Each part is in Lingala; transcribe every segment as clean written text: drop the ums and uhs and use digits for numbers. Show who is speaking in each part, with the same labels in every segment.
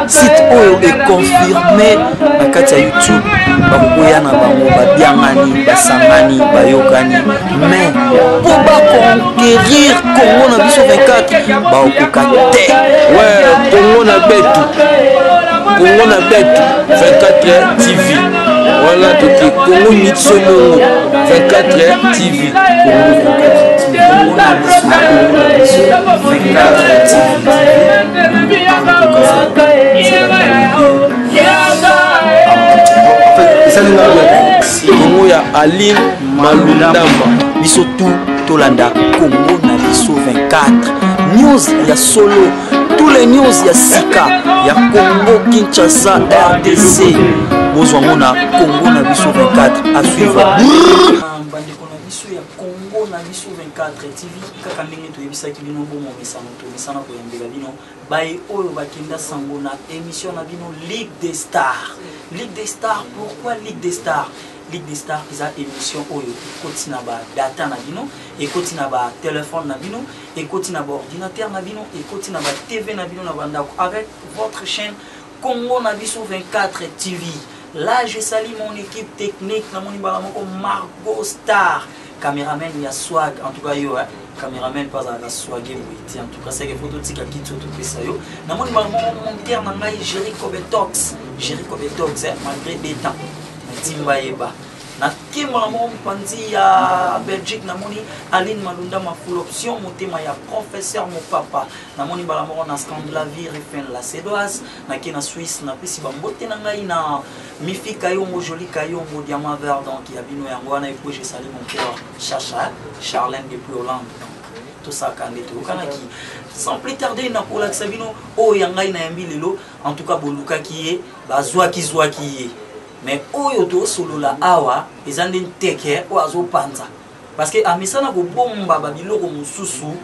Speaker 1: Site oyo est confirmé na kati ya YouTube. Bakoya na bango babiangani, basangani, bayokani. Mais pour conquérir Congo na biso 24, bakoka te.
Speaker 2: Ouais, Congo na betu. Congo na betu 24 TV. Voilà donc Congo Mitsono 24 TV. Congo 24 TV. Congo ya Aline Malundamba.
Speaker 1: Biso tout Tolanda Congo na biso 24. News ya solo. Tous les news ya Sika, ya Congo, Kinshasa, RDC. Bozwango na Congo na biso 24 à suivre. Bandeko na biso ya Congo na biso 24 TV kaka ndenge toyebisaki bino bomo misana koyambela bino baye oyo bakenda sango na émission na bino Ligue des Stars. Ligue des Stars, pourquoi Ligue des Stars? Ligue des Stars eza émission oyo ekoti na ba data na bino, ekoti na ba téléphone na bino, ekoti na ba ordinateur na bino, ekoti na ba TV na bino na bandako avec votre chaîne Congo na biso 24 TV. Là je salue mon équipe technique na moni bala moko Margot Star, caméraman ya swag en tout cas yo caméraman pas à la swag et en tout cas c'est que photo tika kitso to pesa yo na moni bala moko monteur na ngai Jericho Betox malgré des temps Timba Eba. Na kimba mon panzi ya Belgique na moni Aline Malunda ma full option motema ya professeur mon papa na moni bala mo na Scandinavie refin la Cédoise na ki na Suisse na pesi ba mbote na ngai na mifika yo mo joli kayo mo diamant vert donc ya bino yango wana et puis je salue mon cœur Chacha Charlène depuis Hollande tout ça quand est au Kanaki sans plus tarder na pour la Sabino o yangai na yambi lelo en tout cas boluka ki e bazwa ki zwa ki e. Mais oyo to solo la awa ezande nteke o azo panza parce que amisana ko bomba ba biloko mususu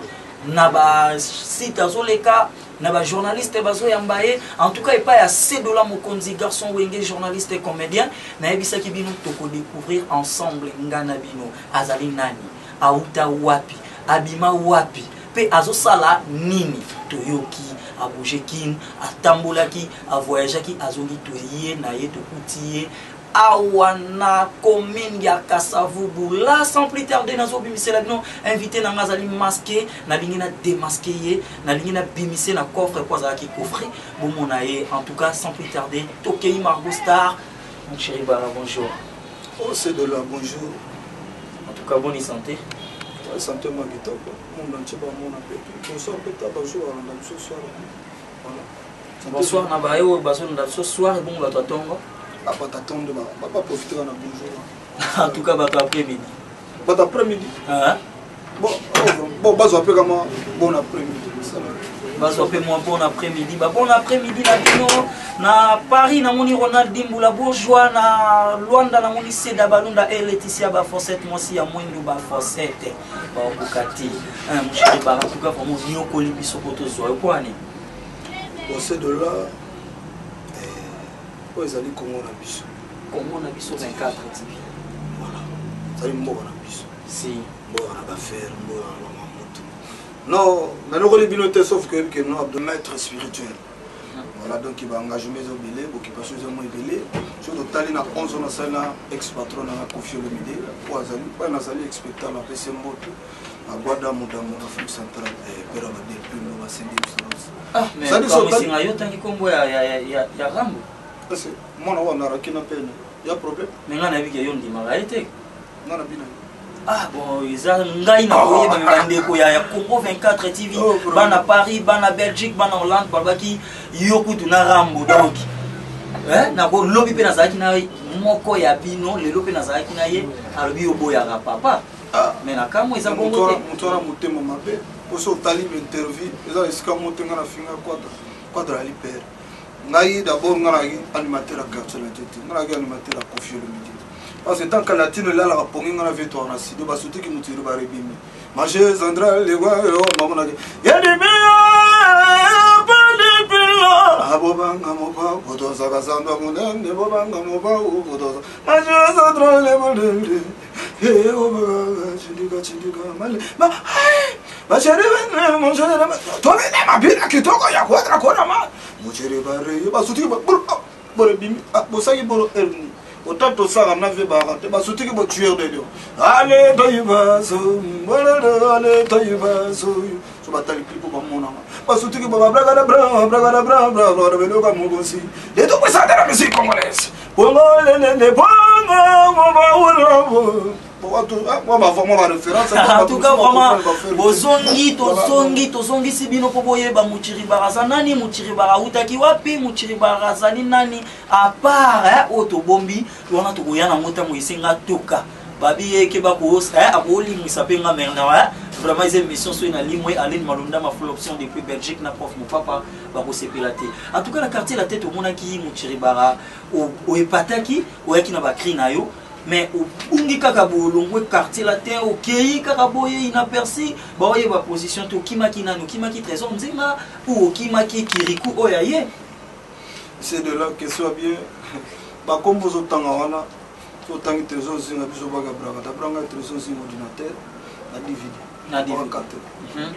Speaker 1: na ba site azoleka na ba journaliste bazo yambaye en tout cas et pas ya $7 mokonzi garçon wenge journaliste et comédien na ebisa ki bino to ko découvrir ensemble ngana bino azali nani auta wapi abima wapi pe azo sala nini toyoki a bouger kin a tambolaki a voyager ki azongi toye na ye to kutiye awana commune ya Kasavubu là sans plus tarder nazo bimise la bino invité na ngazali masqué na lingi na démasqué ye na lingi na bimise na coffre kwa za ki coffre bon mon aye en tout cas sans plus tarder Tokei Margot Star mon chéri Bara bonjour.
Speaker 3: Oh c'est de là bonjour.
Speaker 1: En tout cas bonne santé.
Speaker 3: Santé moi qui top mon entier ba mon appel bonsoir peut-être bonjour on ce soir voilà
Speaker 1: bonsoir na ba yo baso na ce soir bon la tatongo
Speaker 3: ah pas t'attendre pas profiter na bonjour
Speaker 1: en tout cas ba après-midi
Speaker 3: pas après-midi
Speaker 1: hein
Speaker 3: bon baso après comment bon après-midi ça
Speaker 1: baso après moi bon après-midi ba bon après-midi na bino na Paris na moni Ronald Dimbula bourgeois na Luanda na moni Seda Balunda et Laetitia ba Fossette moi si ya mwindu ba Fossette ba bukati mon chéri Bara en tout cas vraiment nyo kolibi sokoto zo quoi ni
Speaker 3: bon c'est de là oh ils allaient Congo na biso
Speaker 1: 24 TV
Speaker 3: voilà ça ils mort na biso
Speaker 1: si
Speaker 3: bon on va faire bon non mais nous les binotés sauf que nous avons maître spirituel. Voilà donc il va engager mes obélés, pour qu'il passe aux obélés. Je dois aller dans 11 ans, c'est un ex-patron dans la confiance de l'idée. Pour aller, pas dans la expectant la PC moto, à Guada, mon Afrique centrale, et Pera va dire plus, nous va s'aider.
Speaker 1: Ah, mais ça dit ça, il y a un combo, il y a Rambo.
Speaker 3: C'est moi, on a qui n'a pas il y a problème.
Speaker 1: Mais on a vu qu'il y a une dimarité.
Speaker 3: Non, on a bien.
Speaker 1: Ah bon, ils ont ngaïna pour ya Congo 24 TV, bana Paris, bana Belgique, bana Hollande, balbaki yoku tuna Rambo donc. Na ko lobi pe na zaki na moko ya bino, le lobi na zaki na ye, alobi oboya ga papa. Mais na kamo isa bongo te.
Speaker 3: Mutora mutemo mabe, oso tali interview, eza esika motenga na finga quadra ali père. Ngai d'abord ngana animateur à quartier la tête, ngana animateur à confier le midi. Parce que tant que la tine là la pongi ngana veto na si de ba sauter qui mutiro ba rebimi. Manger Sandra les gars maman na ya de ba de pilo abobanga moba bodo saka sanda munende bobanga moba bodo manger Sandra les ba de he oba chindika mal ma ma chérie mon chéri toi ma bien kitoko ya kwatra kona ma mon chéri bare ba suti ba bolo bimi bo saki bolo erni autant to ça on avait baraté ba suti bo tueur de Dieu allez toyiba so allez toyiba so so batali clip ba mona ba suti bo braga bra velo ka mogosi de to ça de la musique congolaise pongo le pongo en tout cas
Speaker 1: vraiment tozongi sibino po boyeba Muchiri Baraza nani Muchiri Bara utaki wapi Muchiri Baraza ni nani à part oto bombi wana tokoya na mota moisenga toka babi eke ba ko akoli musapenga merna vraiment les émissions sont na limwe Alain Malunda ma full option depuis Belgique na prof mon papa ba ko sepelate en tout cas la quartier la tête au mona ki Muchiri Bara o epataki o yaki na ba cri na yo. Mais au bungi kaka bolongwe quartier la terre au kei kaka boye inaperçu ba oye ba position to kimaki nanu kimaki trésor nzinga ou kimaki kiriku oyaye
Speaker 3: c'est de là que soit bien ba kombo zo tanga wana to tangi trésor nzinga biso ba gabraka ta branga trésor nzinga ordinateur na DVD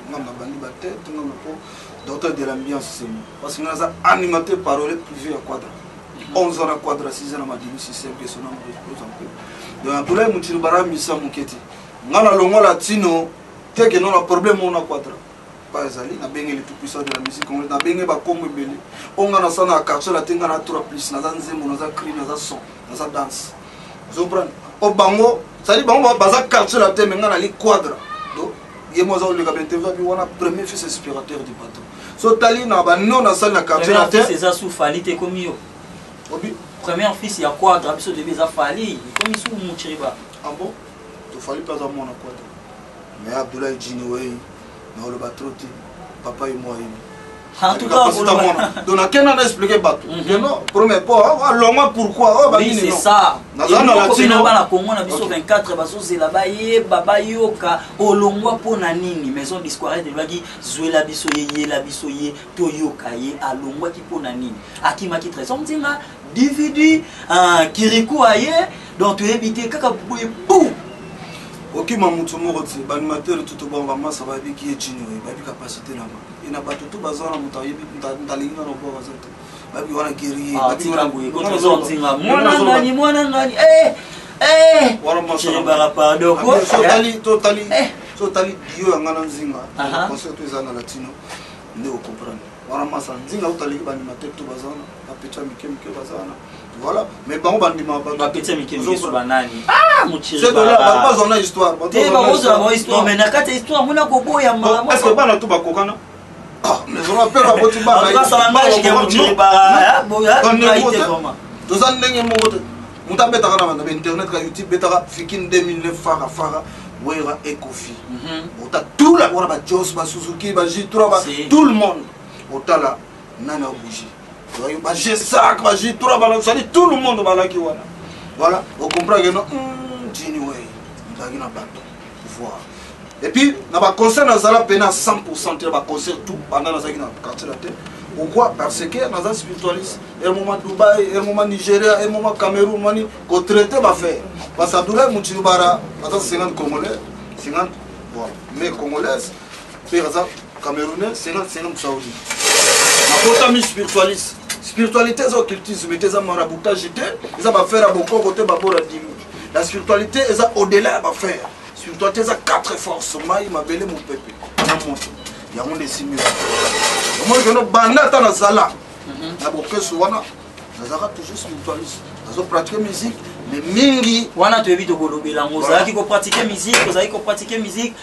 Speaker 3: ngamba bandi ba tête ngamba po docteur de l'ambiance c'est parce que nous a animateur parole privé à Quadra 11 ans à Quadra 6 ans à Madini système que son nom donc pour les Muchiri Bara misa muketi ngala longo latino teke non la problème on a Quadra pas ezali na bengé le tout puissant de la musique on na bengé ba kombo belé on ngana sana quartier la tenga na 3 plus na nzembo na za cri na za son na za danse vous comprenez au bango ça dit bango baza quartier la tenga ngana li Quadra donc yemo za le kabente va bi wana premier fils inspirateur du bateau so tali na ba non na salle na quartier la tenga
Speaker 1: c'est ça sous Falite comme yo première fils il y a quoi Drabiso de Beza Fali comme sous Muchiri Bara
Speaker 3: ah bon tu fallait pas à mon quoi mais Abdoulaye Djinoué na le batroté papa et moi
Speaker 1: en tout cas
Speaker 3: donc na ken na expliquer bateau non premier pas longa pourquoi
Speaker 1: oui c'est ça na la Congo na biso 24 baso zela baye baba yoka olongwa pona nini maison disquaire de bagi zuela biso ye la biso ye to yoka ye alongwa ki pona nini akimaki trésor mtinga DVD kiriku aye donc tu éviter kaka boye bou
Speaker 3: ok mamutu moko ti animateur tout bon vraiment ça va bien qui est chino ba bi capacité là il n'a pas tout bazana mutayebi ndalinga no bo bazata ba bi wana guerrier ba bi wana
Speaker 1: boye ko trésor mtinga mwana ngani
Speaker 3: wala
Speaker 1: Muchiri Bara pardon ko
Speaker 3: totally dio ngana nzinga concert ezana latino ne o comprendre wana masa nzinga utali ba animateur tout bazana ba pecha mikemike bazana voilà mais bon bandima
Speaker 1: ba pecha mikemike so banani Muchiri
Speaker 3: Bara c'est de là pas histoire
Speaker 1: ba histoire mais na kata histoire mona ko boya mama
Speaker 3: est-ce que bana tout ba kokana mais on appelle à votre bar
Speaker 1: là ça va marcher que Muchiri Bara boya ité vraiment
Speaker 3: tozan ndenge moko muta betaka na internet ka YouTube betaka fikin 2009 fara wera ekofi ota tout la wara ba Jos ba Suzuki ba Jitra ba tout le monde ota la nana bougie ba G5 ba Jitra ba ça dit tout le monde ba la ki wana voilà on comprend que non Jini way ndagi na bato voir et puis na ba concert na zala pena 100% te ba concert tout pendant na zaki na quartier la tête. Pourquoi? Parce que dans un spiritualiste, un moment Dubaï, un moment Nigeria, un moment Cameroun, mani, qu'on traite va faire. Parce que Abdoulaye Muchiri Bara, attends 50 Congolais, 50, bon, mais Congolaises, par exemple, Camerounais, 50 Saoudis. Ma potami spiritualiste, spiritualité, c'est occultisme, c'est un maraboutage, ils ont faire à beaucoup côté babora dimi. La spiritualité, c'est au-delà va faire. Spiritualité, c'est 4 forces. Maï, ma belle, mon pépé, mon moto. Il y a des signes. Moi, je ne banda dans la sala. Na boke souvent, nazaka toujours spiritualiste. Nazo pratiquer musique, mais mingi.
Speaker 1: Wana tu évite kolobela ngozaki ko pratiquer musique, ozaki ko pratiquer musique.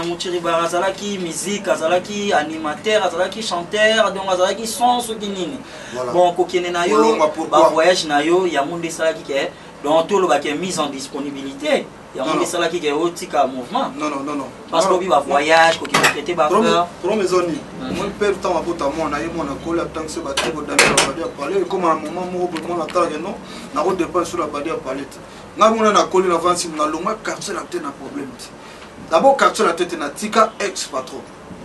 Speaker 1: Muchiri Bara azalaki musique, azalaki animateur, azalaki chanteur, donc azalaki son so kinini. Bon kokene na yo, ba voyage na yo, ya monde salaki ke. Donc tout le bac est mis en disponibilité. Il y a un salaire qui est au mouvement.
Speaker 3: Non.
Speaker 1: Parce qu'on va voyage, qu'on va traiter par peur.
Speaker 3: Trop mes amis. Moi, je perds temps à bout à moi. On a eu mon accord, tant que c'est battu, on a parlé. Comme à un moment, moi, on a parlé, non, on a redépensé sur la barrière palette. Nous avons un accord, on a avancé, on a l'homme quartier la tête, un problème. D'abord, quartier la tête, on a tika ex-patron.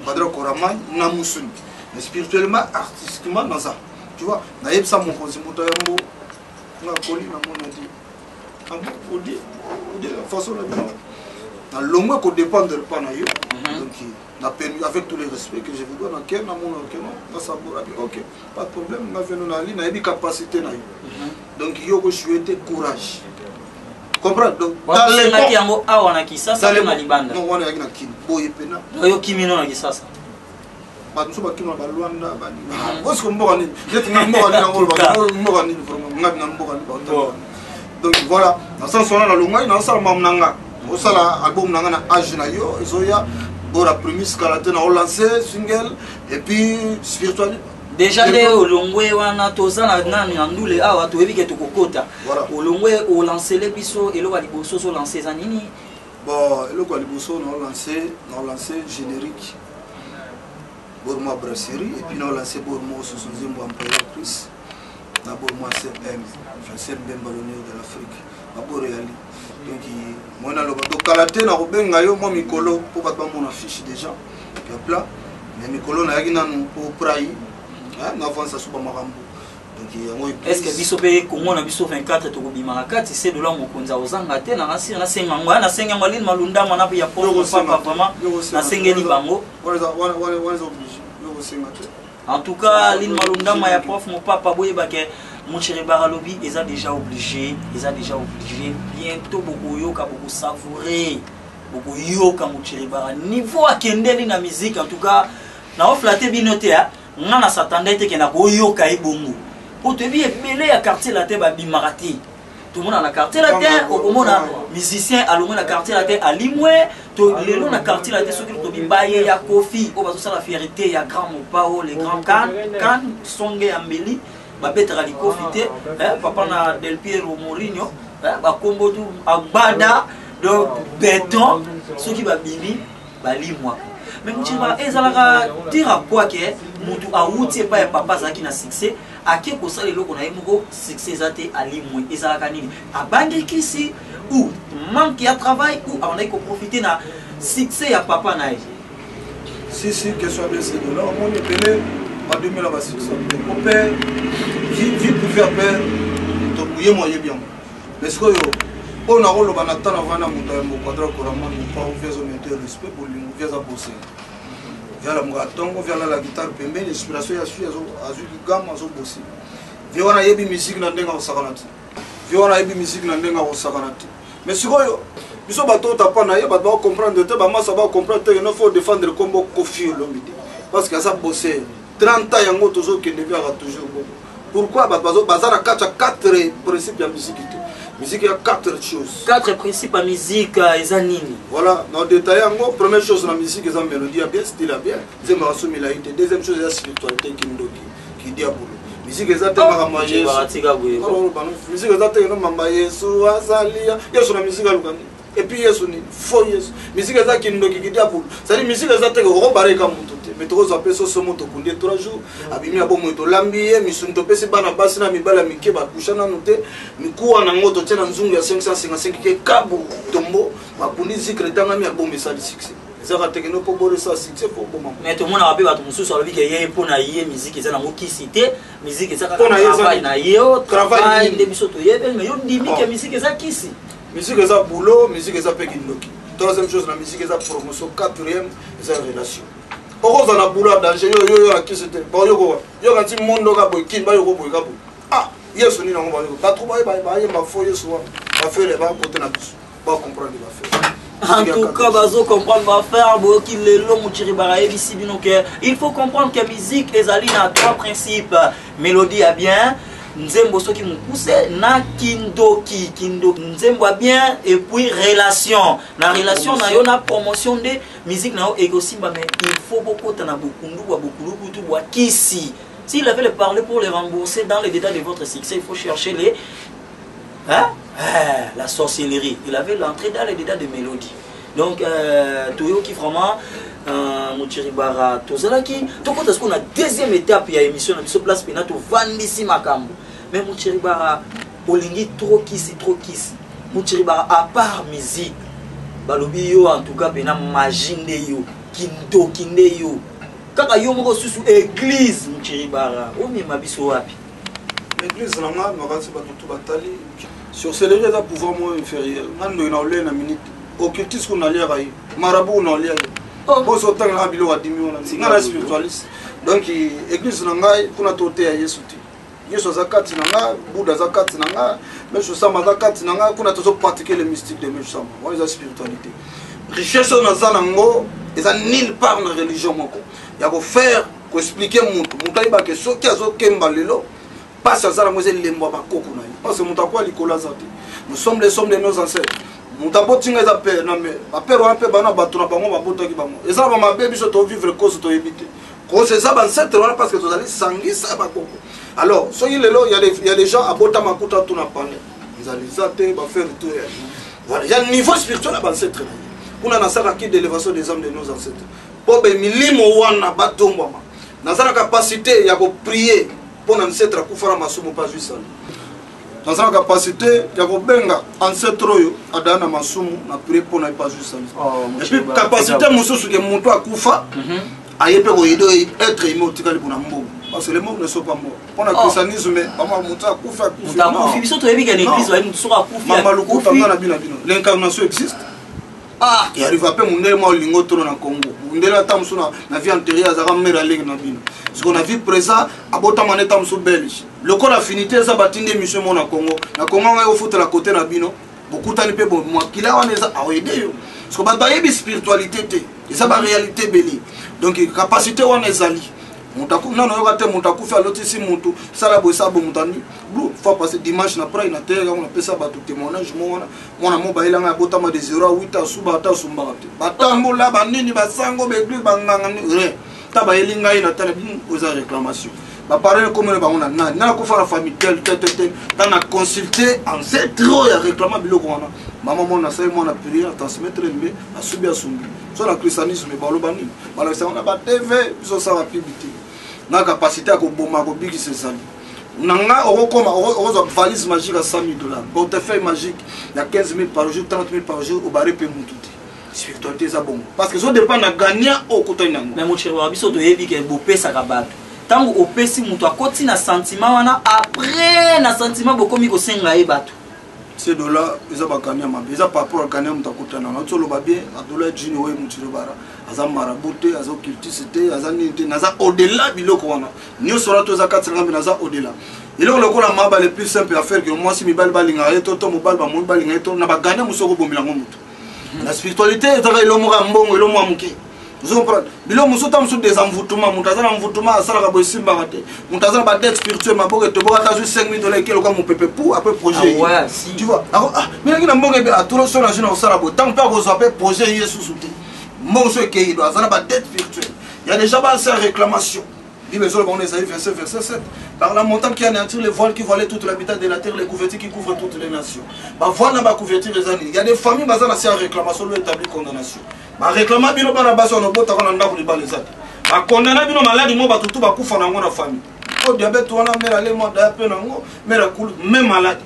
Speaker 3: Padre Koraman, on a moussouni. Mais spirituellement, artistiquement, dans ça. Tu vois, on a eu ça, mon conseil, on a collé, on a dit. On dit la façon de dire. na longwe ko dépendre pas na yo donc na permis avec tous les respects que je vous donne OK na mon OK non ça OK pas de problème na venu na li na yebi capacité na yo donc yo ko souhaiter courage comprendre donc
Speaker 1: dans les qui yango awa na kisasa na libanda
Speaker 3: non wana yakina kin boye pena
Speaker 1: yo kimino na kisasa
Speaker 3: bato bakino ba Luanda ba parce que mboka ni jet na mboka ni ngolo ba mboka ni vraiment ngabi na mboka ni ba donc voilà dans sens on a longa na sala mamnanga o sala album nanga na age na yo ezoya bon la première scalate na lancer single et puis spirituel
Speaker 1: déjà les olongwe wana tozana nani andule awa to ebi ke to kokota olongwe o lancer les biso elo ba liboso so lancer za nini
Speaker 3: bon elo ba liboso na lancer générique pour moi brasserie et puis on lancé pour moi sous son zimbo impératrice d'abord moi c'est Vincent Bembalonio de l'Afrique d'abord réali donc moi na loba donc kalaté na robenga yo moi mikolo pour battre mon affiche déjà puis plat mais mikolo na yaki nanu pour prai na avance sur makambo donc
Speaker 1: est-ce que biso pe kongo na biso 24 to kobima na kati c'est de là mon konza ozanga te na nasi na senga ngwa na senga ngwa lini malunda mana ya pour papa vraiment na sengeli bango en tout cas lini malunda ma ya prof mon papa boye baké mon chéri baralobi ils a déjà obligé bientôt beaucoup yoka beaucoup savourer beaucoup yoka mon chéri bara niveau akendeli na musique en tout cas na oflaté binoté ngana s'attendait que na ko yoka ibongo pour te bien mêler à quartier la terre bimarati tout le monde a la quartier la terre au monde musicien à l'homme la quartier la terre à Limoué tout le long la quartier la terre ce qui to bibaye ya Kofi au bazo ça la fierté ya grand Mopao les grands kan songe ambeli ba betra li Kofi papa na Del Piero Mourinho ba kombo tout abada donc béton ce qui va bimi ba Limoué mais tu vas ezalaka dire à quoi que mutu a outi pas papa zaki na succès ake ko sala loko na yemoko succès zate ali mwe ezalaka nini abangi kisi ou manque ya travail ou on a ko profiter na succès ya papa na
Speaker 3: si question de ces deux là on est belé en 2000 la succès mon père vie pour faire peur to bouiller moi bien mais ce que on a rôle bana tana vana muta mo quadra corama mo pas ouvert au métier respect pour lui ouvert à bosser via la muratongo via la guitare pembeni inspiration ya suya azu gama zo bosser via wana yebi musique na ndenga osakanati via wana yebi musique na ndenga osakanati mais sikoyo biso bato tapa na ye bato ba comprendre te ba masa ba comprendre te no faut défendre combo Kofi Olomide parce que ça bosser 30 ans yango tozo kende via toujours pourquoi bato bazana 4 principes ya musique. Musique, il y a 4 choses.
Speaker 1: 4 principes à musique, Ezanini.
Speaker 3: Voilà, dans le détail, première chose, la musique, c'est la mélodie, bien, style, bien. Deuxième chose, c'est la spiritualité qui dit à boulot. Musique, c'est la musique, c'est la musique, et puis, il y a faux musique, c'est la qui dit à boulot. C'est-à-dire, musique, c'est la mais tu as appelé ce mot 3 jours. Abimi a bon moto lambié, mais si tu pèses pas na base na mibala mike ba coucher na noté, mi kuwa na ngoto tena nzungu ya 555 ke kabo tombo, ba pundi zikre tanga mi a bon message succès. Zaka tekeno po bore ça succès pour bon moment.
Speaker 1: Mais tout le monde a rappelé ba musu sur la vie que yé pour na yé musique eza na moki cité, musique eza travail na yé travail de biso to yé mais yo ndimi que musique eza kisi.
Speaker 3: Musique eza boulot, musique eza pekindoki. Troisième chose la musique eza promotion, quatrième eza relation. Pourquoi on a boulot danger yo à qui c'était bon yo quand monde ka boy kin ba yo boy ka boy ah yeso ni na ngoma yo ba trouba ba ma fo yeso ba faire les ba côté na biso ba comprendre ba faire
Speaker 1: en tout cas bazo comprendre ba faire bo ki lelo muchiri baraye bisi bino que il faut comprendre que musique ezali na 3 principes mélodie a bien nzembo soki mukuse na kindoki nzembo a bien et puis relation na relation na yo na promotion de musique na yo egosimba mais il faut beaucoup tana bukundu wa bukulu butu wa kisi s'il avait le parler pour les rembourser dans les détails de votre succès il faut chercher les la sorcellerie il avait l'entrée dans les détails de mélodie donc Toyo qui vraiment Muchiribara tozalaki tokota ce qu'on a deuxième étape ya émission na biso place pena to vandisi makambo mais Muchiribara olingi trop kisi Muchiribara à part musique balobi yo en tout cas pena magie nde yo kinde yo kaka yo moko susu église Muchiribara o mema biso wapi
Speaker 3: l'église na nga makasi batutu batali sur célébrer za pouvoir moins inférieur ngando ina ole na minute occultiste qu'on a l'air marabout on a l'air bon so tant na bilo adimi on a spiritualiste donc église na ngai kuna toté ya Yesu ti Yesu zakati na nga Bouddha zakati na nga Meshu Sama zakati na nga kuna tozo pratiquer le mystique de Meshu Sama on les spiritualité richesse on a zanango et ça nulle part dans religion moko ya ko faire ko expliquer mutu ba ke soki azokemba lelo passe à ça la moiselle lembo ba koko na parce que mutu kwa likola zati nous sommes les sommes de nos ancêtres mutu botinga za père na me ba père wa pe bana batuna bango ba botoki bango et ça ba mabe biso to vivre cause to éviter cause ça ba ancêtre wana parce que to allez sangisa ba koko alors soki lelo il y a des gens à bota makuta tout na parler ils allaient ça te ba faire tout voilà il y a un niveau spirituel à ba ancêtre kuna na saka ki d'élévation des âmes de nos ancêtres pour be milimo wana batomba na la capacité ya ko prier pour ancêtre kufara masumu pas juste ça dans la capacité ya ko benga ancêtre yo adana masumu na prier pour na pas juste ça et puis capacité mususu ke muntu akufa ayepe ko ido être immotikali pour na mbo parce que les morts ne sont pas morts pour le christianisme maman muntu akufa
Speaker 1: mutu biso to yebi que l'église wa mutu soka akufa
Speaker 3: mama lukufa ngana bino l'incarnation existe. Ah, il arrive à peine mon moi lingo trop na Congo. Ndela tamsu na vie antérieure azaka mera leng na bino. Ce qu'on a vu présent abota mané tamsu belge. Le corps affinité ça batinde mission mon na Congo. Na Congo nga yo foutre la côté na bino. Beaucoup tani pe bon moi kila wana za aide yo. Ce qu'on ba yebi spiritualité té. Et ça ba réalité beli. Donc capacité wana ezali. Mutaku non yo kate mutaku fa lotisi muntu sala bo sabo mutani blou faut passer dimanche na pra ina terre on appelle ça ba tout témoignage mona mo ba ilanga bota ma de 0 à 8 suba ta sumbate batambo la banini basango be église banganga ni ta ba ilinga ina tele aux réclamations ba parler comme ba on na ko fa famille tel dans consulter en c'est trop ya réclama biloko wana maman mon na sai mon na prier transmettre mbe asubi asumbi so la christianisme ba lo bani bala ça on a ba TV so ça va publicité na capacité à koboma ko biki c'est ça nanga okoma ozo valise magique à 100 000 $, portefeuille magique il y a 15 000 par jour 30 000 par jour au baré pe mututi spiritualité ça bon parce que ça dépend na gagnant au côté nango
Speaker 1: mais mon cher biso to yebi ke bopé sakabatu tango opesi mutu akoti na sentiment wana après na sentiment bokomi ko senga e batu
Speaker 3: ces dollars ils ont gagné ma ils ont pas pour gagner mutakota na na tsolo ba bien adola jini we mutiro bara aza maraboute aza occulticité aza nité naza au-delà biloko wana nyo sora to za 450 naza au-delà il est le la maba le plus simple à faire que moi si mi bal balinga eto to mo bal ba mo balinga eto na ba gagner musoko bomila ngomutu la spiritualité ezaka ilo mo mbongo ilo mo amuki vous comprenez bilo musuta musu des envoûtements mutazana envoûtement asala ka bosimba kate mutazana ba dette spirituelle maboko to boka ta 5 000 $ kelo ka mo pepe pour après projet
Speaker 1: ouais si
Speaker 3: tu vois mais ngi na mbongo be aturo so na jina osala bo tant pas ko zape projet Yesu souté mon ce qui doit azana ba dette spirituelle il y a déjà pas cette réclamation dit mais on les a verset 7 par la montagne qui anéantit les voiles qui voilaient toute l'habitat de la terre les couvertures qui couvrent toutes les nations ba voile na ba couverture les années il y a des familles bazana c'est réclamation le établi condamnation ba réclama bino bana baso no bota kana ndaku li balezati ba condamna bino maladi mo batutu ba kufa na ngona famille o diabète wana mera le mo da pe nango mera kulu même malade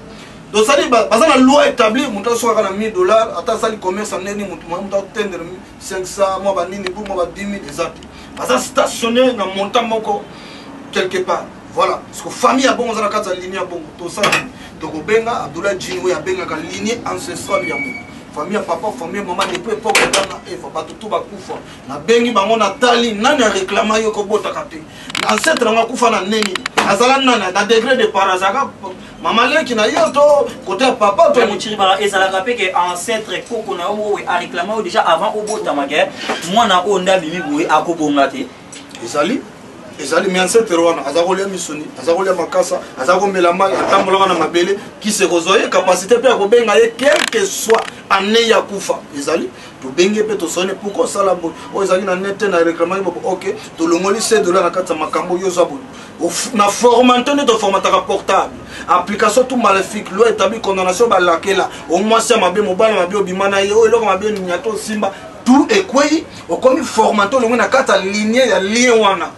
Speaker 3: donc ça dit bazana loi établie muta so kana $1000 ata sali commerce neni muta tendre 500 mo ba nini bu mo ba 10 000 exact bazana stationné na montant moko quelque part voilà parce que famille a bon on a kata ligne a bon to ça donc benga Abdoulaye Djinwe a benga ka ligne ancestrale ya mo famille papa famille maman depuis époque dana eva batutu bakufa na bengi bango na tali nani a réclamé yo ko bota kate ancêtre nga kufa na neni azala nana na degré de parazaka maman leki na yo to côté papa to
Speaker 1: mutiri bara ezala kapé que ancêtre koko na o a réclamé déjà avant au bota maga moi na onda bimi boye akobonga te
Speaker 3: ezali mi ancêtre wana azakolia misoni azakolia makasa azakomela mai atambolaka na mabele qui se rezoye capacité pe ko benga ye quel que soit année ya kufa ezali to benge pe to sone pourquoi ça la bo o ezali na net na réclamation bo OK to longoli $7 na kata makambo yo zabo na formateur de formateur portable application tout maléfique loi établi condamnation ba lakela au moins ça mabe mobile mabe obimana yo eloko mabe nyato simba tout est quoi au comme formateur longo na kata lignée ya lien wana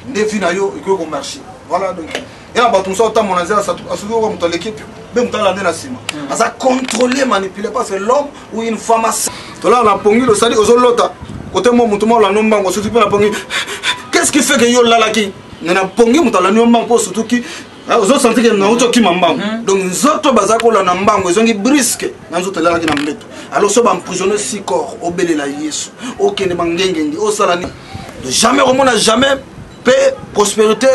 Speaker 3: ndefina yo iko marché voilà donc et en batum ça autant mon azia ça asuko comme dans l'équipe même dans la na sima ça contrôler manipuler parce que l'homme ou une femme to là la pongi le sali ozolota côté mo mutumo la nomba ngo surtout la pongi qu'est-ce qui fait que yo la laki na pongi mutala nomba pour surtout qui Ozo senti que non to ki mambango. Donc nzoto bazako la nambango ezongi brisque nzoto la ki na mbeto. Alors so ba emprisonner si corps obelela Yesu. Okene mangengenge osalani. Jamais remona jamais paix prospérité.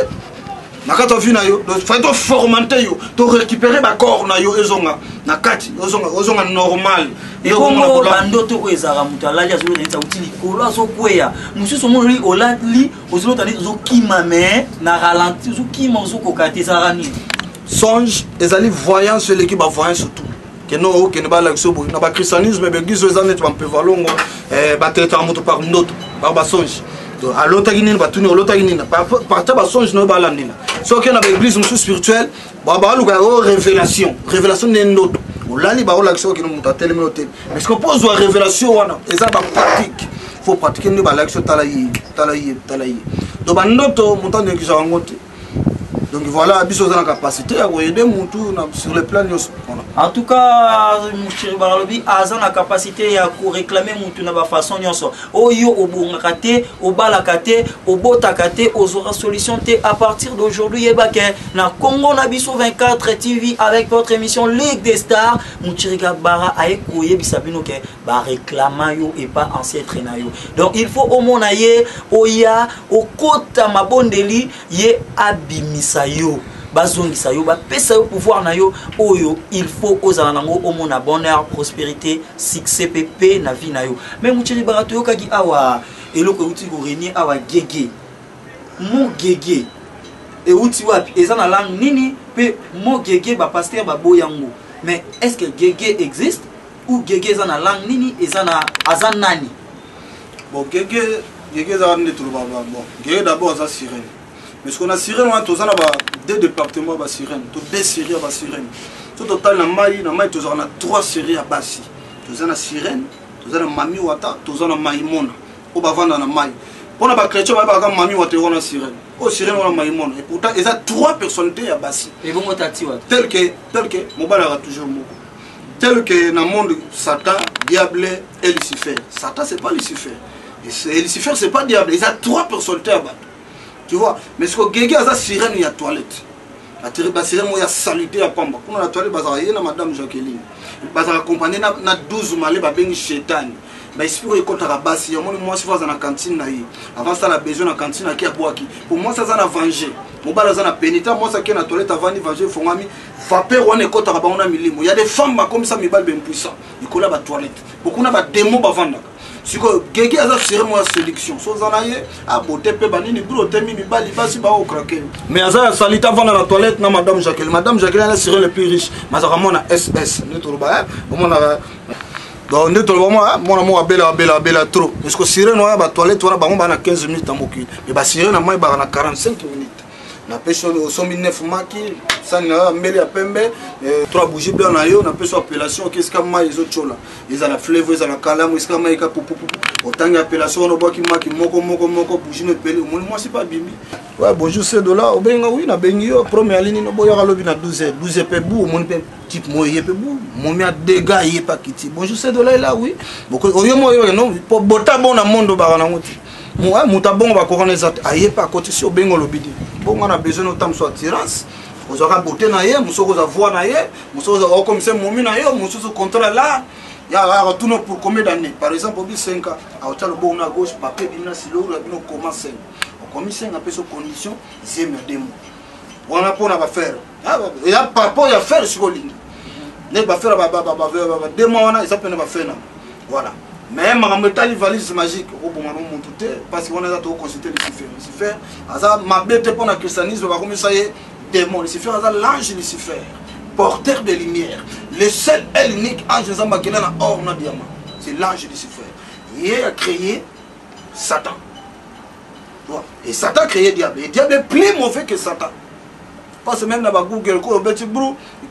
Speaker 3: Nakata vina yo, donc faut to formanter yo, to récupérer ba corps na yo ezonga nakati ozonga normal.
Speaker 1: Et comment bandoto ko ezara mutala ya zolo nza utili kolo azo kweya. Mususu mo li olali ozolo tani zo kimame na ralenti zo kima zo kokate zarani.
Speaker 3: Songe ezali voyant sur l'équipe ba voyant surtout. Que non que ne ba la sobo na ba christianisme be gizo ezane tu mpe valongo ba traiter moto par ndoto par ba songe. À l'autre guinée va tourner l'autre guinée par ta ba songe no ba landina. So que na ba église musu spirituelle ba luka révélation n'est ndoto. Olali ba ola kiso kino muta tele minote. Mais ce qu'on pose la révélation wana eza ba pratique. Faut pratiquer ne ba l'action talayi. Donc ba ndoto muta ne kiso ngote. Donc voilà, biso za na capacité à aider mutu sur le plan nyos.
Speaker 1: En tout cas, Mouchiri Baralobi a la capacité à réclamer mutu na ba façon nyos. Oyo obongakate, obalakate, obotakate, ozora solution te à partir d'aujourd'hui ebake na Congo na biso 24 TV avec votre émission Ligue des Stars. Mouchiri Bara a ekoye bisabino ke ba réclama yo et pas ancêtre na yo. Donc il faut au monaye oya okota mabondeli ye abimisa yo bazongisa yo ba pesa yo pouvoir na yo oyo il faut ozala nango omona bonheur prospérité succès pepe na vie na yo. Mais Mouchiri Barato yo kaki awa eloko uti ko renier awa gege mo gege e uti wapi eza na langue nini pe mo gege ba pasteur ba boyango. Mais est-ce que gege existe ou gege eza na langue nini eza na azanani?
Speaker 3: Bon gege eza ne trouva bon gege d'abord za sirène. Mais ce qu'on a sirène, on a deux départements à sirène, deux séries à sirène. Tout total, on a 3 séries à Bassi. Nous avons sirène, nous avons Mami Wata, nous avons Maïmona. On va vendre la maille. Pour la chrétien, on va Mami Wata, on a sirène. Au sirène, on a Maïmona. Et pourtant, il y a 3 personnalités à Bassi.
Speaker 1: Et vous,
Speaker 3: tel que, mon bal a toujours mot. Tel que dans le monde, Satan, Diable et Lucifer. Satan, c'est pas Lucifer. Et Lucifer, c'est pas Diable. Il y a 3 personnalités à battre. Tu vois, mais ce que Gégé a sirène, il y a toilette. La sirène, il y a salité à Pamba. Pour la toilette, il y a Madame Jacqueline. Il y a accompagné 12 malais, il y a chétan. Mais il faut que la base, il y a moi, je suis dans la cantine. Avant ça, la besoin de la cantine à Kiabouaki. Pour moi, ça, ça a vengé. Mon bar, ça a pénité. Moi, ça qui est dans la toilette avant de venger, il faut que vapeur, on est contre la bande. Il y a des femmes comme ça, mais ils sont puissants. Ils collent à la toilette. Beaucoup de démons avant. Si Gégé a siré moi sélection, so zanaye a beauté pe banini bro temi mi bali basi ba o craquer. Mais aza salita vendre la toilette na Madame Jacqueline. Madame Jacqueline a siré le plus riche. Mais ça ramona SS. Ne trouve pas. Comment on donc ne trouve pas moi mon bela trop. Parce que siré no ba toilette wana ba na 15 minutes en mokili. Mais ba siré na moi ba na 45 minutes. Na pêche au sommet 9 maki, ça n'a mêlé à pembe, 3 bougies blancs na yo, na pêche appellation qu'est-ce que moi les autres là. Ils ont la fleuve, ils ont la calame, ils ont la pou. Autant d'appellation on voit qui maki moko bougie ne pele. Moi c'est pas bimi. Ouais, bonjour c'est de là, obenga oui na bengi yo première ligne no boya lobi na 12 pe bou, mon pe type moye pe bou, mon mia dégâts yé pas kiti. Bonjour c'est de là oui. Beaucoup oyo mo yo non, pour bota bon na monde ba na ngoti. Moi mutabon va corona zat ayé pas côté sur bengo lobidi. Bon, on a besoin de temps soit attirance. Vous aurez beauté naïe, vous aurez voix naïe, vous aurez comme c'est mon naïe, vous aurez contrôle là. Il y a un retour pour combien d'années? Par exemple, au bout de 5 ans, à hauteur de bon à gauche, papier, il y a silo, il y a comment 5. Au commis 5 après ces conditions, c'est mes démons. On a pas à faire. Il y a pas à faire sur ligne. Ne pas faire démon, ils s'appellent pas faire. Voilà. Mais ma valise magique au bon moment parce qu'on a consulté Lucifer. Ma bête pour le christianisme va comme ça y est démon Lucifer, l'ange Lucifer, porteur de lumière, le seul et l'unique ange qui est or na diamant. C'est l'ange Lucifer. Il a créé Satan. Et Satan a créé diable. Et diable est plus mauvais que Satan. Parce que même dans Google,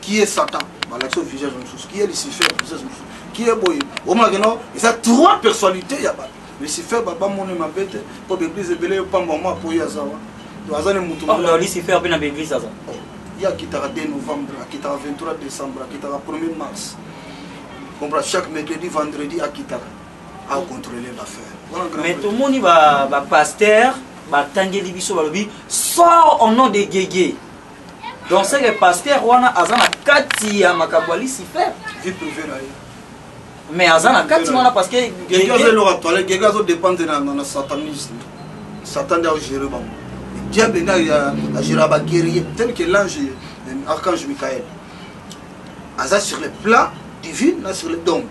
Speaker 3: qui est Satan, qui est Lucifer, qui est boy. Au moins, il y a 3 personnalités. Lucifer, Baba, mon ma bête, pour l'église de Belé, pas moi pour Yazawa.
Speaker 1: Lucifer, bien l'église.
Speaker 3: Il y a qui t'a 2 novembre, qui t'a 23 décembre, qui t'a 1er mars. Comprends chaque mercredi, vendredi, à qui t'a à contrôler l'affaire.
Speaker 1: Mais tout le monde va pasteur, va tanguer les bisous, sort au nom de Gégé. donc c'est que pasteur wana azana kati ya makabwali si faire
Speaker 3: vie privée là
Speaker 1: mais azana kati wana parce que
Speaker 3: quelqu'un ze lo toile quelqu'un zo dépendre na satanisme Satan doit gérer bon diable na ya gérer ba guerrier tel que l'ange archange Michael aza sur le plan divin na sur le don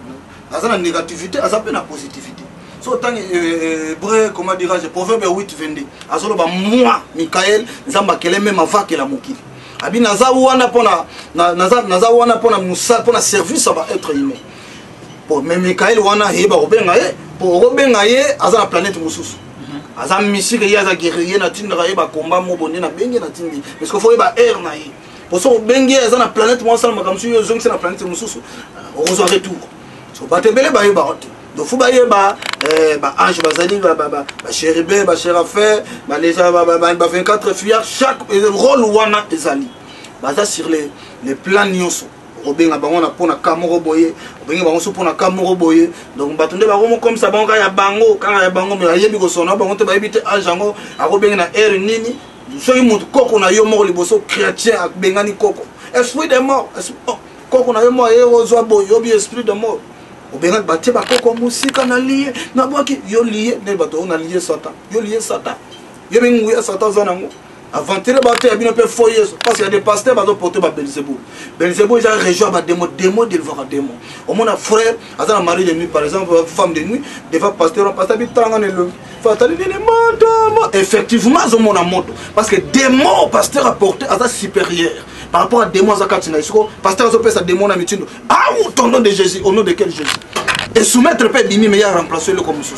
Speaker 3: azana négativité aza pe na positivité so tant hébreu comment dirais-je proverbe 8:22 azolo ba moi Michael nzamba kele même avant que la mokili abi naza wana pona naza wana pona musa pona service ba être humain bon mais Michael wana heba obenga ye pour obenga ye aza na planète mususu aza mystique ye aza guerrier na tindra ye ba combat mo bonne na benge na tindi parce que faut ye ba air na ye pour so benge aza na planète mo sala makamsu yo zongi na planète mususu ozo retour so batebele ba ye ba hote donc faut ba ye ba ange bazali ba chérubin ba séraphin ba les ba 24 filles chaque rôle wana ezali baza sur les plans nyonso obenga bango na pona kamoro boye obenga bango so pona kamoro boye donc batonde ba romo comme ça bango ya bango kanga ya bango mais ayebi ko sona bango te ba ebite ajango akobenga na air nini so yimutu koko na yo moko liboso chrétien akbengani koko esprit de mort koko na yo moko ye ozwa boye obi esprit de mort obenga batie ba koko musika na lié na boki yo lié ne bato na lié satan yo lié satan yo bengu ya satan zanango avant de battre il y a bien foyer parce qu'il y a des pasteurs qui ont porté Belzéboul. Belzéboul ils ont rejoint des démons de voir des démons. Au moins un frère, à un mari de nuit par exemple, femme de nuit, des fois pasteur bi tanga ne le. Effectivement, ils ont mon amour parce que démon pasteur a porté à sa supérieur par rapport à démon zakatina. Pasteur a sa démon na mitindo. Ah ou ton nom de Jésus, au nom de quel Jésus? Et soumettre peut bimi mais il a remplacé le comme sous.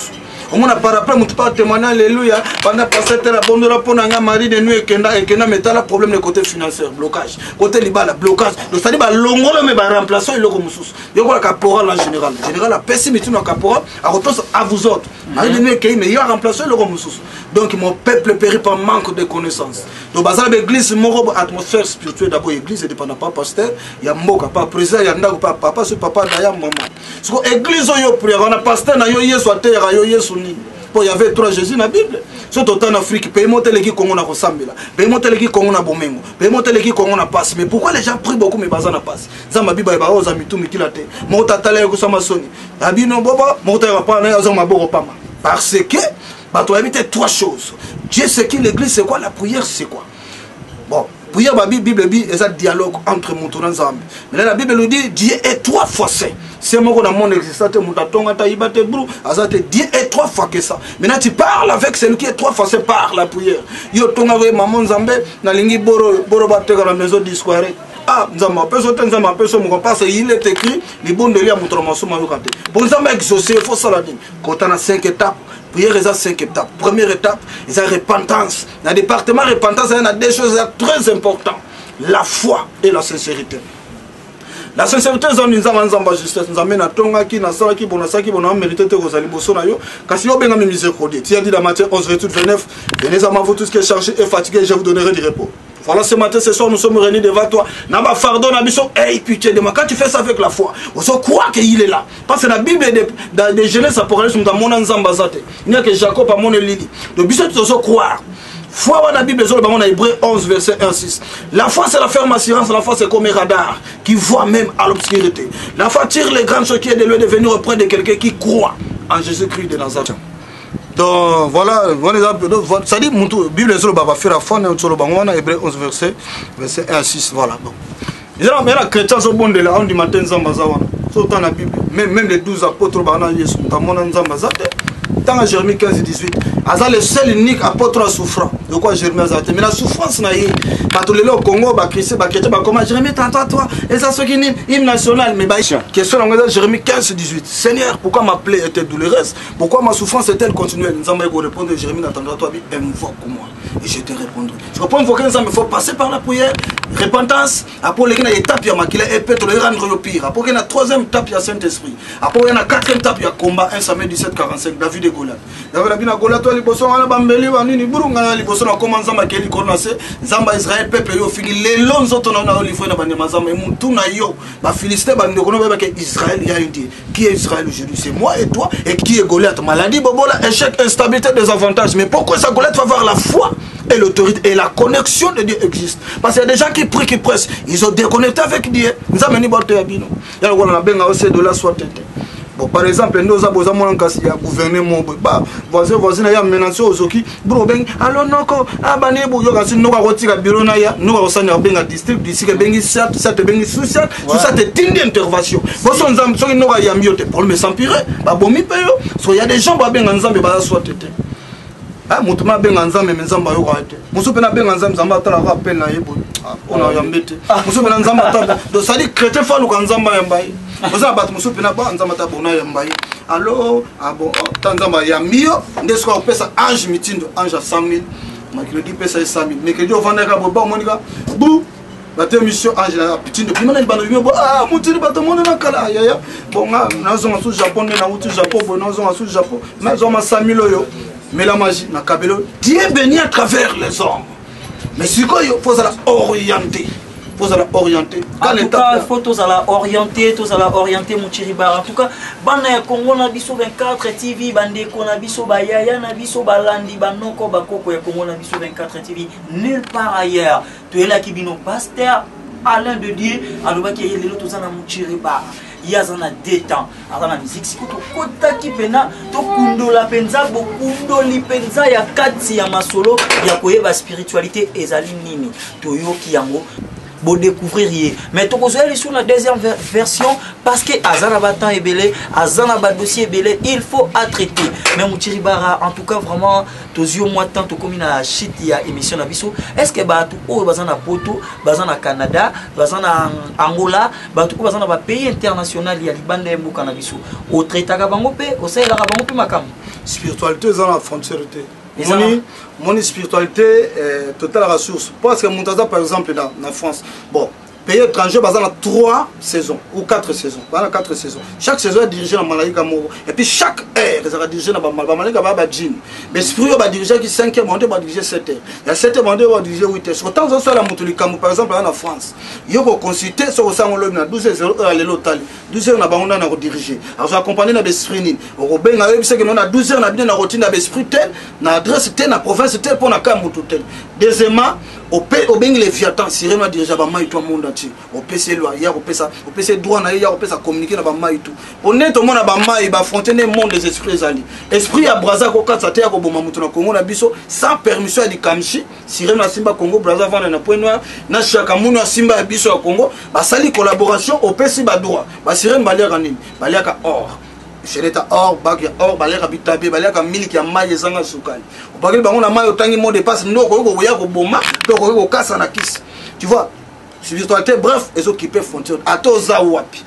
Speaker 3: On a par après mon pas témoigner alléluia pendant passer la bonne la ponanga mari de nuit et kenda metala problème de côté financier blocage côté libala blocage donc ça dit ba longolo mais ba remplacer le comme sous yo ko la caporal en général a pessimiste no caporal à retour à vous autres mari de nuit mais il a remplacé le comme sous donc mon peuple périt par manque de connaissances donc bazal l'église moro atmosphère spirituelle d'abord église et dépendant pas pasteur il y a mboka pas président il y a ndako pas papa ce papa d'ailleurs maman so église yo prière on a pasteur na yo yesu terre yo yesu il y avait 3 Jésus dans la Bible. Surtout en Afrique, pays monter les qui Congo na Kosambela, pays monter les qui Congo na Bomengo, pays monter les qui Congo na passe. Mais pourquoi les gens prient beaucoup mais pas na passe? Zamba Biba et Baoza mitu mitilate. Mota tala ko sama soni. Abino boba, mota va pas na zama boro pama. Parce que bah tu éviter 3 choses. Dieu c'est qui l'église c'est quoi la prière c'est quoi? Bon, prière la Bible dit et ça dialogue entre Moutouna Zambi. Mais là la Bible nous dit Dieu est 3 fois saint. C'est moi dans mon existence, Dieu est 3 fois que ça. Maintenant tu parles avec celui qui est 3 fois c'est par la prière. Yo tonga avec maman Zambé, na lingi boro batega la maison d'histoire. Ah, Nzamba peso mon parce il est écrit les bons de lire mutromaso mayokate. Pour Nzamba exaucer il faut ça la dire. Quand on a 5 étapes, prière est à 5 étapes. Première étape, c'est la repentance. Dans le département repentance, il y a 2 choses très importantes. La foi et la sincérité. La sincérité nous avons justice nous amène à tonga qui na sala qui bona saki bona mérité te kozali boso na yo kasi yo benga miséricorde. Tu as dit dans Matthieu 11 verset 29 venez à moi vous tous qui êtes chargés et fatigués je vous donnerai du repos. Voilà ce matin ce soir nous sommes réunis devant toi. Na ba fardeau na biso hey pitié de moi quand tu fais ça avec la foi on se croit qu'il est là parce que la Bible de Genèse Apocalypse nous amona nzamba zate. Il n'y a que Jacob a mon lili. Donc biso tu se croire. Foi dans la Bible, dans Hébreu 11, verset 1-6. La foi, c'est la ferme assurance. La foi, c'est comme un radar qui voit même à l'obscurité. La foi tire les grandes choses qui est de lui de venir auprès de quelqu'un qui croit en Jésus-Christ de Nazareth. Donc voilà, ça dit, la Bible va faire la foi, dans Hébreu 11, verset 1-6. Voilà. Mais les chrétiens sont bons de la du matin, dans la Bible. Même les 12 apôtres, dans Jérémie 15 et 18, Aza le seul unique apôtre souffrant. De quoi Jérémie a mais la souffrance n'a eu. Pas tous les lots au Congo, comment Jérémie t'entends toi? Et ça, ce qui est hymne national. Mais question en Jérémie 15 et 18. Seigneur, pourquoi ma plaie était douloureuse? Pourquoi ma souffrance est-elle continuelle? Nous allons répondre Jérémie t'entends toi, invoque-moi. Et je te répondrai. Je comprends invoquer, il faut passer par la prière, repentance. Après, il y a une étape, il y a peut le rendre le pire. Après, il y a la 3e étape, il y a Saint-Esprit. Après, il y a la 4e étape, il y a combat 1 Samuel 17, 45, David et Goliath. David et Goliath, liboso ngana bambeli banini buru ngana liboso na koma nzamba keli kona se nzamba Israël peuple yo fini lelo nzoto na olifo na banyama nzamba muntu na yo ba féliciter bande kono ba que Israël y a une Dieu qui est Israël aujourd'hui c'est moi et toi et qui est Goliath maladie bobola échec instabilité des avantages mais pourquoi ça Goliath va avoir la foi et l'autorité et la connexion de Dieu existe parce qu'il y a des gens qui prient qui pressent ils ont déconnecté avec Dieu nzamba ni boto ya bino ya ko na benga ose de la soit tete. Bon, par exemple, nous avons un gouvernement, voisin, il y a menacé aux oki, alors non, abonné, nous avons un bureau, nous avons un district, d'ici, cette intervention. Nous avons pour me s'empirer, il y a des gens qui ont été ah mutuma benga nzambe menzamba yo kwate musupe na benga nzambe atala ka appel na yebo ona yambete musupe na nzamba atala do sali chrétien falu ka nzamba yambai oza bat musupe na ba nzamba ta bona yambai alors abo tanzamba yambio ndesko opesa ange mitindo ange 100,000 makredi pesa 100,000 mekredi ovanda ka bo ba monika bu bate mission ange la mitindo kimana bando bo ah mutiri bato mona na kala ya bon na zo su Japon na utu Japon bo na zo su Japon na zo ma 100,000 yo. Mais la magie, na Kabelo, Dieu est béni à travers les hommes. Mais si quoi, il faut la orienter. Il faut la orienter.
Speaker 1: En tout cas, il faut tous la orienter, mon Chiribara. En tout cas, bana Congo na biso 24 TV, bande ko na biso bayaya na biso balandi banoko bakoko ya Congo na biso 24 TV, nulle part ailleurs. Tu es là qui bino pasteur Alain de Dieu, aloba ki yele lo tozana mon Chiribara. Il y a un détente dans la musique si to kota ki pena to kundo la penza bo kundo li penza ya kati ya masolo ya koyeba spiritualité ezali nini to yo ki yango bo découvrir mais to kozoya sur la deuxième version parce que azana batan ebele azana ba dossier ebele il faut à traiter mais Muchiribara en tout cas vraiment tozio moi tant to comme na shit ya émission na biso est-ce que ba to o bazana poto bazana Canada bazana Angola ba to bazana ba pays international ya libanda mboka na biso o traitaka bango pe o sala ka bango pe makambo
Speaker 3: spiritualité za la frontière mon spiritualité totale ressource parce que Muntaza par exemple là en France bon pays étranger basé dans 3 saisons ou 4 saisons pendant 4 saisons chaque saison est dirigée dans Malaika Moro et puis chaque air est dirigée dans Malaika Baba Djin mais esprit va diriger qui 5e monde va diriger 7h il y a 7e monde va diriger 8h autant ça la Mutulika par exemple en France il faut consulter sur ça on le na 12h aller l'hôtel 12h na bango na diriger alors accompagner na esprit au ben na c'est que on a 12h na bien na routine na esprit tel na adresse tel na province tel pour na Kamutu tel deuxièmement au ben les fiatans siré na diriger ba mai tout monde au PC loi hier au PC droit na hier au PC communiquer na ba mai tout honnête au monde ba mai ba fontaine monde des esprits ali esprit à braza ko katsa te ko boma mutu na Congo na biso sans permission ya dikamshi siré na Simba Congo braza vana na point noir na chaka munu Simba biso ya Congo ba sali collaboration au PC ba droit ba siré baliaka nini baliaka or chez l'état or bagia or baliaka bitabe baliaka miliki ya mai ezanga sukali obageli bango na mai otangi mot de passe ndoko ko ya ko boma to ko kasa na kisi tu vois spiritualité bref les occupés frontières à toza wapi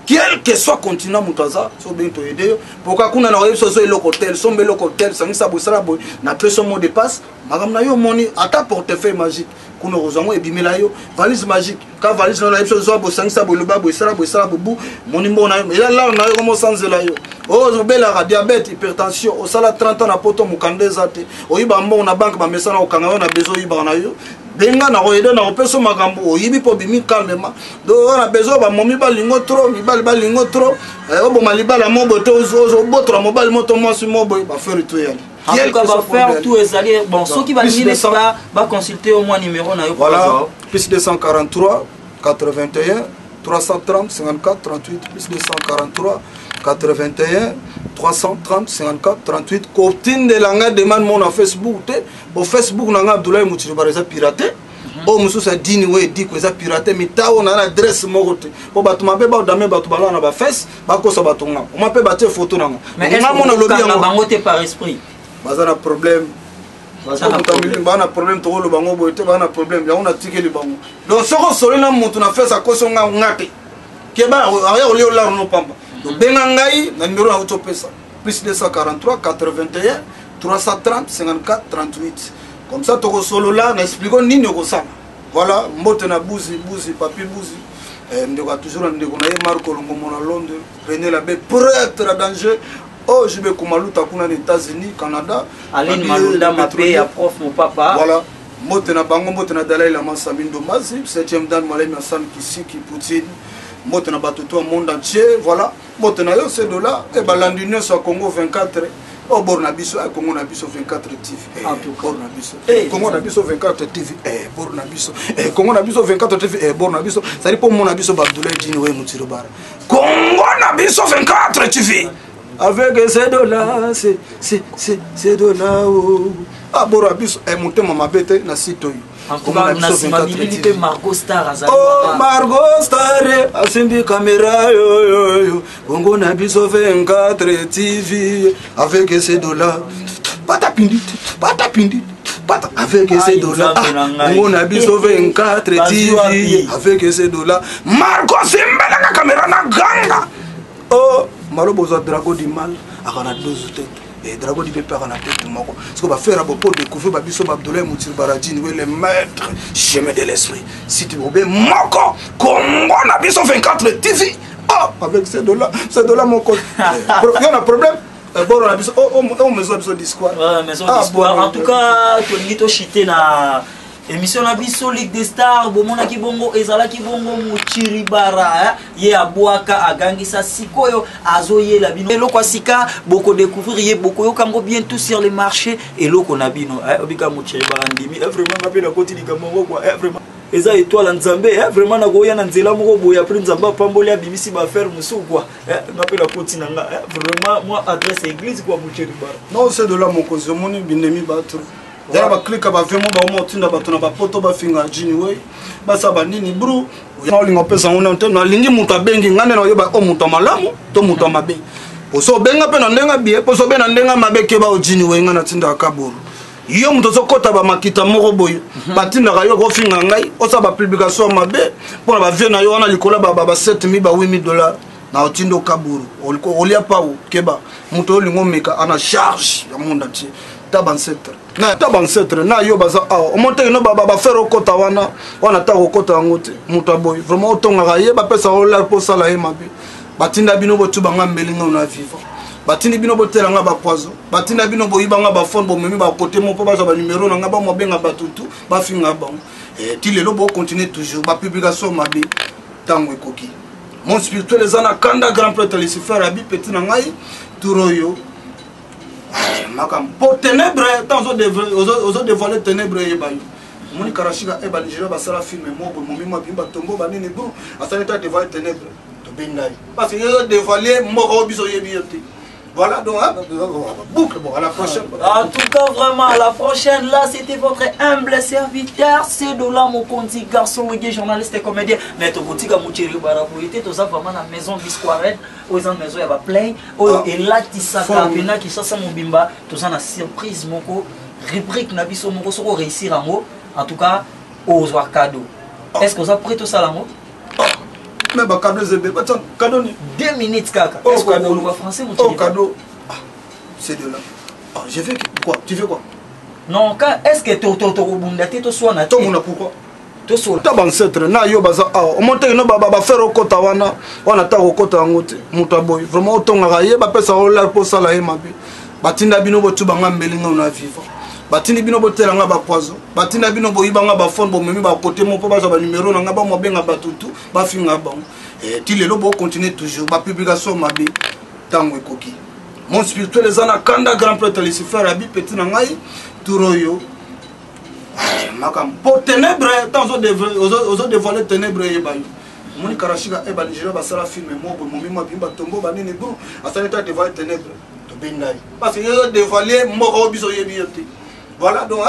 Speaker 3: quel que soit continent mutaza so bien to aider pourquoi kuna na reso so le hôtel so le hôtel sangisa bosala boy na pression mot de passe magam na yo moni ata portefeuille magique kuna rozango ebimela yo valise magique ka valise na reso so bo sangisa boy le ba boy sala bobu moni mbona yo là na yo comme sans la yo oh bela diabète hypertension au sala 30 ans na poto mukandeza te oyiba mbona na banque ba mesana okanga yo na besoin yiba na yo benga na royede na opeso makambo oyibi po bimi calmement do on a besoin ba momi ba lingo trop mi ba lingo trop obo malibala mobo to ozo botra mobile moto moi sur mobo ba faire tout yali
Speaker 1: en tout cas va faire tout ezali bon ceux qui va venir va consulter au moins numéro na yo
Speaker 3: voilà plus 243 81 330 54 38 plus 243 81 330 54 38 copine de langa demande mon Facebook au Facebook nanga Abdoulaye Muchiribara za piraté o mususa dini we di ko za piraté mitawo na adresse mogote po batu mabe ba dame batu bala na ba face ba ko so batu nga o mape ba te photo nanga
Speaker 1: mais est-ce que na bango te par esprit
Speaker 3: bazana problème bana problème to lo bango boite bana problème ya on a tiké le bango donc soko solo na mutu na face akoso nga ngate ke ba ya o la no pamba donc bengangai na numéro na utopesa plus 243 81 330 54 38 comme ça toko solo là na expliquons nini ko sana voilà mbote na buzi papi buzi ndeko toujours ndeko na Marco Longo mona Londres René Labé prêtre à danger Oh, je vais Kumaluta kuna les États-Unis, Canada.
Speaker 1: Aline Malunda Mapé ya prof mon papa.
Speaker 3: Voilà. Motena Bango, Motena Dalai Lama Samin Domazi, 7e dan Malem Hassan Kisiki Poutine. Motena Batuto monde entier, voilà. Motena yo c'est de là et balandunion sur Congo 24. Oh Bornabiso à Congo Nabiso 24 TV.
Speaker 1: En tout cas.
Speaker 3: Bornabiso. Congo Nabiso 24 TV. Bornabiso. Congo Nabiso 24 TV. Bornabiso. Ça dit pour mon Nabiso Babdoulaye Dinoé Moutirobara. Congo Nabiso 24 TV. Avec ces dollars, c'est dollars. Ah Bornabiso est monté ma bête na site.
Speaker 1: En tout cas, on a Margot Star.
Speaker 3: Oh, Margot Star, Asimbi Caméra, Congo Nabiso 24 TV, avec ces dollars. Patapindit, avec ces dollars. Congo Nabiso 24 TV, avec ces dollars. Margot Simba, la caméra na ganga. Oh, Marobozo Drago du mal, à la 12 têtes. Et Drago di Pépé à la tête, Moko. Ce qu'on va faire à pour découvrir Babiso Babdoulaye Moutirbaradine, où est le maître chemin de l'esprit. Si tu veux bien, Moko, Congo Nabiso 24 TV. Oh, avec ces dollars, mon code. Il y a un problème. Bon, on a besoin de discours.
Speaker 1: En tout cas, tu as chité na émission na biso Ligue des Stars, bomona ki bongo ezala ki bongo Muchiribara ye abwaka agangisa sikoyo azoye la bino eloko sika boko découvrir ye boko yo kango bientôt sur les marchés eloko na bino obika Muchiribara ndimi vraiment ngapela koti likamoko kwa vraiment eza étoile nzambe vraiment na goya na nzela moko boya après nzamba pamboli abimisi ba faire musu kwa ngapela koti nanga vraiment moi adresse église kwa Muchiribara
Speaker 3: non c'est de là mon cause moni bindemi battre. Yala ba click ba vraiment ba motinda ba tona ba poto ba finga jini we ba sa ba nini bro ya olinga pesa ngona ntena lingi mutu abengi ngane na yoba o mutu malamu to mutu mabe oso benga pe na ndenga bie poso be na ndenga mabe ke ba ojini we ngana tinda akaburu yo mutu zo kota ba makita moko boyo batinda ka yo ko finga ngai osa ba publication mabe pona ba vie na yo wana likola ba 7000 ba 8000 dollars na otindo kaburu olia pa o keba mutu olingo meka ana charge ya monde entier tabancetre na yo baza awa omonte no ba faire okota wana ta okota ngote muta boy vraiment otonga ye ba pesa ola po sala ye mabe batinda bino botu banga mbelinga na vivre batindi bino botela nga ba poison batinda bino boyiba nga ba phone bo memi ba côté mo po ba za ba numéro na nga ba mobenga batutu ba finga ba ti lelo bo continuer toujours ba publication mabe tango ekoki mon spirituel les ana kanda grand prêtre Lucifer abi petit na ngai turoyo makam pour ténèbres tant aux dévoiler ténèbres et bayo moni karashika e banijira basala film mo bo momima bimba tombo banene bro asana ta dévoiler ténèbres to benai parce que dévoiler mo biso yebiyote voilà donc boucle bon à la prochaine.
Speaker 1: En tout cas vraiment à la prochaine. Là c'était votre humble serviteur c'est de là mon conti garçon reggae journaliste et comédien mais to botika Muchiribara pour était to ça vraiment la maison Bisquaret aux maison ya ba play et là tisaka pena ki sasa mobimba to ça na surprise moko rubrique na biso moko soko réussir en tout cas aux cadeau. Est-ce que ça prête tout ça là mo?
Speaker 3: Mais bah cadeau c'est bien, cadeau ni
Speaker 1: 2 minutes kaka. Est-ce que vous le français mon
Speaker 3: oh cadeau c'est de là. Ah j'ai fait quoi? Tu fais quoi?
Speaker 1: Non quand est-ce que to bundate to soit na
Speaker 3: to mona pourquoi?
Speaker 1: To soit
Speaker 3: ta bancetre na yo baza awa omonte no ba faire okota wana ta okota ngote muta boy vraiment otonga ye ba pesa ola po sala ye mabe batinda bino botu banga mbelinga na vivre batindi bino botela nga ba poison batinda bino boyiba nga ba phone bo memi ba côté mo po ba za ba numéro na nga ba mo benga batutu ba finga ba ti lelo bo continuer toujours ba publication mabe tango ekoki mon spirituel les ana kanda grand prêtre Lucifer abi petit na ngai turoyo makam pour ténèbres tant aux dévoiler ténèbres et bayo moni karashika e banijira basala film mo bo momima bimba tombo banene bro asana ta dévoiler ténèbres to benai parce que dévoiler mo biso yebiyote. Voilà donc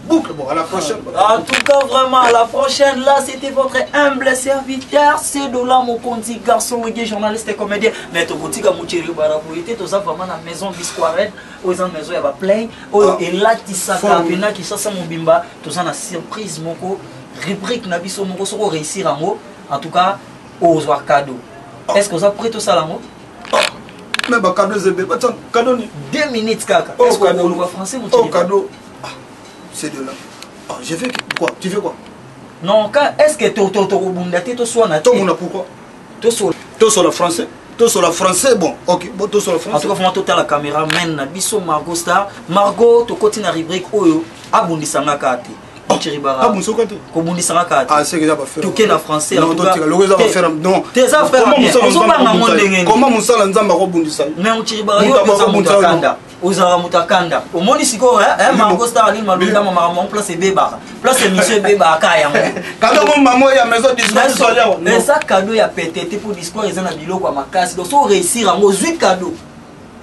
Speaker 3: boucle bon à la prochaine.
Speaker 1: En tout cas vraiment à la prochaine. Là c'était votre humble serviteur c'est de là mon conti garçon reggae journaliste et comédien mais to botika Muchiribara pour était to ça vraiment la maison Bisquaret aux maison ya ba play et là tisaka pena ki sasa mobimba to ça na surprise moko rubrique na biso moko soko réussir en tout cas aux cadeau. Est-ce que ça prête tout ça là mo?
Speaker 3: Mais bah cadeau c'est bien, cadeau ni
Speaker 1: 2 minutes kaka. Est-ce que vous le français mon
Speaker 3: oh cadeau c'est de là. Ah j'ai fait quoi? Tu fais quoi?
Speaker 1: Non quand est-ce que to bundate to soit na
Speaker 3: to mona pourquoi?
Speaker 1: To sur
Speaker 3: le français tout sur la français bon ok bon tout sur la français
Speaker 1: en tout cas vraiment total la caméra mène na biso Margot Star Margot to continue na rubrique oyo abundisanga kate Chiribara kobundisanga kate
Speaker 3: ah c'est que ça va faire
Speaker 1: toke na français
Speaker 3: en tout cas le ça va faire non
Speaker 1: tes ça faire
Speaker 3: comment musala nzamba kobundisa
Speaker 1: mais Chiribara yo ko mutakanda ozara mutakanda omoni siko Margot Star ali malunda mama mon place beba place monsieur beba kaya
Speaker 3: quand mon maman ya maison discours
Speaker 1: mais ça cadeau ya pétété pour discours ils en a biloko makasi donc so réussir en 8 cadeaux.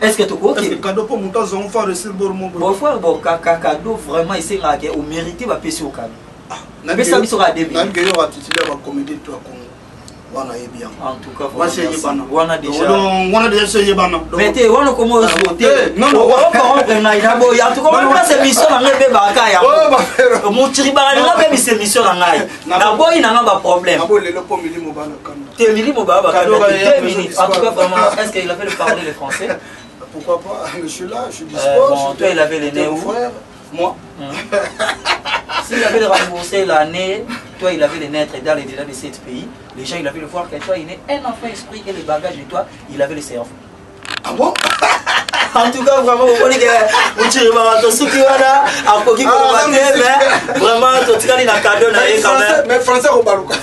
Speaker 1: Est-ce que tu vois que
Speaker 3: cadeau pour mon temps on va réussir
Speaker 1: bon frère bon cadeau vraiment ici là que au mérité va payer au cadeau mais ça biso ka début
Speaker 3: nan que yo va titulaire va comédie toi Congo wana est bien
Speaker 1: en tout cas
Speaker 3: wana déjà c'est yebana
Speaker 1: mais tu wana comment voter non non on ina bo ya tout comment pas c'est mission na ngebe ba ka ya mon Chiribara na ba c'est mission na ngai na boy na nga ba problème
Speaker 3: abo lelo po milimo bana kan
Speaker 1: te milimo ba ba 2 minutes en tout cas vraiment est-ce qu'il avait le parler le français.
Speaker 3: Pourquoi pas? Je suis là, je suis dispo.
Speaker 1: Bon, toi, il avait les nez où?
Speaker 3: Moi.
Speaker 1: S'il avait remboursé l'année, toi, il avait les nez dans les délais de 7 pays. Les gens, il avait le voir que toi, il est un enfant esprit et les bagages de toi, il avait les cerveaux.
Speaker 3: Ah bon?
Speaker 1: En tout cas, vraiment, vous voyez que vous tirez ma soutien là, à Koki mais vraiment, tu as dit la cadeau quand même.
Speaker 3: Mais français au balouka.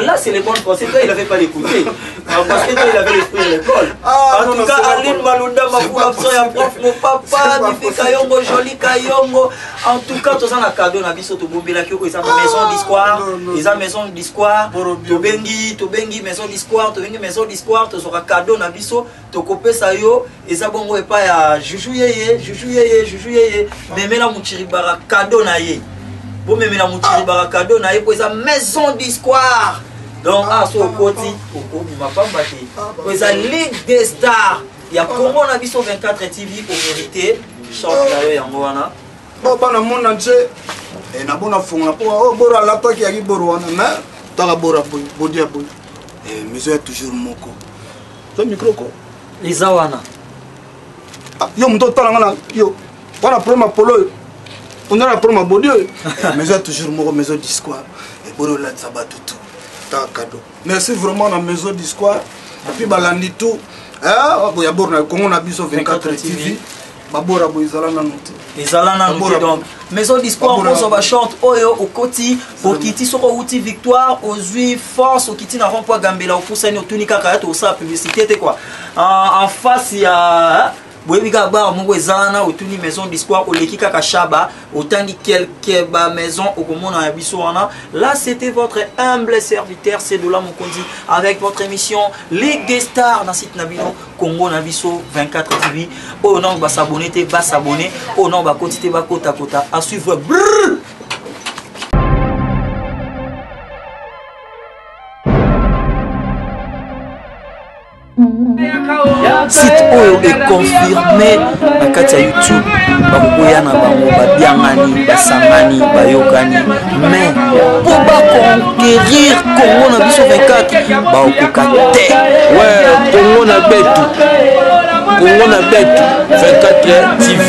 Speaker 1: Là, c'est les bons français. Toi, il n'avait pas l'écouté. Parce que toi, il avait l'esprit de l'école. En tout cas, Aline Malunda, ma prof, mon papa, Bifi Kayongo, Joli Kayongo. En tout cas, tu as un cadeau, na biso to bombela ki ko isa maison d'histoire, isa maison d'histoire, to bengi maison d'histoire, to bengi maison d'histoire, to sera cadeau na biso, to kopé sa yo, isa bongo e pa ya Juju yeye, memela mu Chiribara cadeau na ye. Bo memela mu Chiribara cadeau na ye po isa maison d'histoire. Donc à so koti, oko ma pamba ti. Po isa Ligue des Stars. Ya Congo na biso 24 TV pour vérité, chante na yo yango wana.
Speaker 3: Bon, dans le monde entier, et na bona fonga pour oh bora la pa qui a boro wana mais tala bora boy bodia boy et mais toujours moko to micro ko
Speaker 1: les awana
Speaker 3: yo mto tala ngana yo wana problème polo on a la problème bodio mais toujours moko maison d'histoire et boro la sabatutu ta cadeau merci vraiment la maison d'histoire et puis balandi tout hein ya borna Congo na biso 24 TV babora boizala na note
Speaker 1: ezalana note donc maison d'histoire on va chante oyo okoti okiti soko outi victoire ozui force okiti na rond point Gambela opusani otunika kaya to sa publicité te quoi en face ya boyebiga bar mongo ezalana otuni maison d'histoire oleki kaka shaba otangi quelques ba maison okomona ya biso wana. Là c'était votre humble serviteur c'est de là Mokonzi avec votre émission Ligue des Stars dans site nabino Congo na biso 24 TV. Oh non ba s'abonner te ba s'abonner, oh non ba kotite ba kota kota à suivre. Brrr. Site oyo est confirmé na kati ya YouTube bakoya na bango babiangani basangani bayokani mais pour conquérir Congo na biso 24 baokoka te
Speaker 2: ouais Congo na betu 24 TV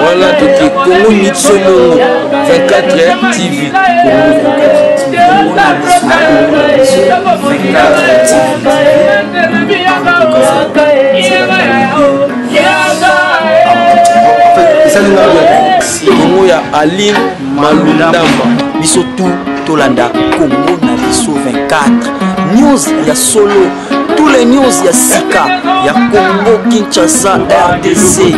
Speaker 2: voilà toki Congo mitsomo 24 TV
Speaker 1: Congo na biso 24 TV
Speaker 2: Congo ya Aline Malunda
Speaker 1: biso tout tolanda Congo na biso 24 news ya solo tous les news ya sika ya Congo Kinshasa RDC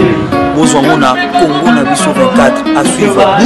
Speaker 1: bozwa mona Congo na biso 24 à suivre.